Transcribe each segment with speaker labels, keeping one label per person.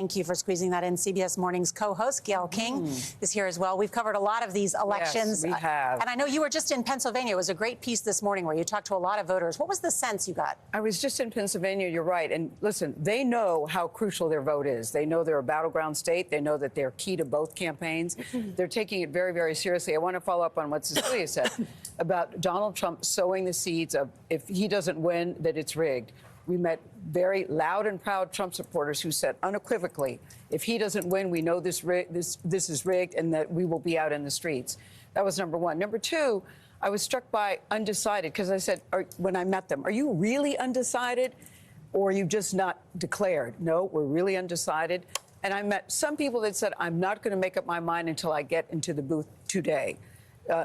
Speaker 1: Thank you for squeezing that in. CBS Morning's co-host, Gayle King, is here as well. We've covered a lot of these elections.
Speaker 2: Yes, we have.
Speaker 1: And I know you were just in Pennsylvania. It was a great piece this morning where you talked to a lot of voters. What was the sense you got?
Speaker 2: I was just in Pennsylvania, you're right. And listen, they know how crucial their vote is. They know they're a battleground state. They know that they're key to both campaigns. They're taking it very, very seriously. I want to follow up on what Cecilia said about Donald Trump sowing the seeds of if he doesn't win, that it's rigged. We met very loud and proud Trump supporters who said unequivocally, if he doesn't win, we know this is rigged and that we will be out in the streets. That was number one. Number two, I was struck by undecided because I said, when I met them, are you really undecided or are you just not declared? No, we're really undecided. And I met some people that said, I'm not going to make up my mind until I get into the booth today.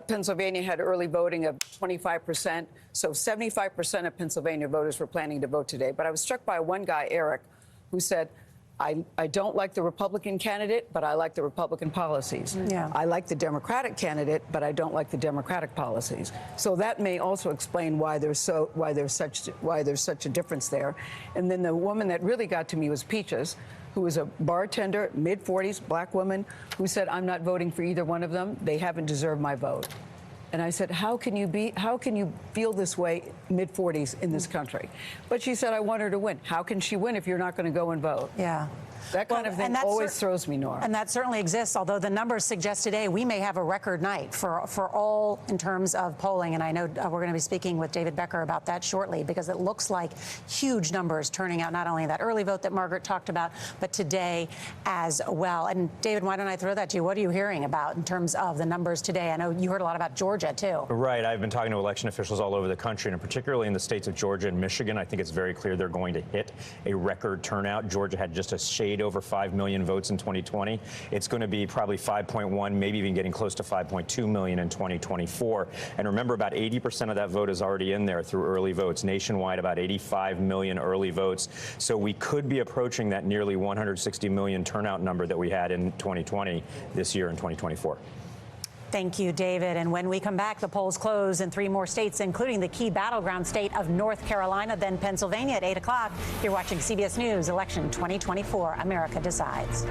Speaker 2: Pennsylvania had early voting of 25%, so 75% of Pennsylvania voters were planning to vote today. But I was struck by one guy, Eric, who said, I don't like the Republican candidate, but I like the Republican policies.
Speaker 1: Yeah.
Speaker 2: I like the Democratic candidate, but I don't like the Democratic policies. So that may also explain why there's such a difference there. And then the woman that really got to me was Peaches, who was a bartender, mid-40s, black woman, who said, I'm not voting for either one of them. They haven't deserved my vote. And I said, how can you feel this way mid-40s in this country? But she said, I want her to win. How can she win if you're not going to go and vote?
Speaker 1: Yeah.
Speaker 2: That kind of thing always throws me, Nora.
Speaker 1: And that certainly exists, although the numbers suggest today we may have a record night for all in terms of polling. And I know we're going to be speaking with David Becker about that shortly, because it looks like huge numbers turning out, not only that early vote that Margaret talked about, but today as well. And David, why don't I throw that to you? What are you hearing about in terms of the numbers today? I know you heard a lot about Georgia, too.
Speaker 3: Right. I've been talking to election officials all over the country, and particularly in the states of Georgia and Michigan. I think it's very clear they're going to hit a record turnout. Georgia had just a shade over 5 million votes in 2020. It's going to be probably 5.1, maybe even getting close to 5.2 million in 2024. And remember, about 80% of that vote is already in there through early votes. Nationwide, about 85 million early votes. So we could be approaching that nearly 160 million turnout number that we had in 2020 this year in 2024.
Speaker 1: Thank you, David. And when we come back, the polls close in 3 more states, including the key battleground state of North Carolina, then Pennsylvania at 8 o'clock. You're watching CBS News Election 2024. America Decides.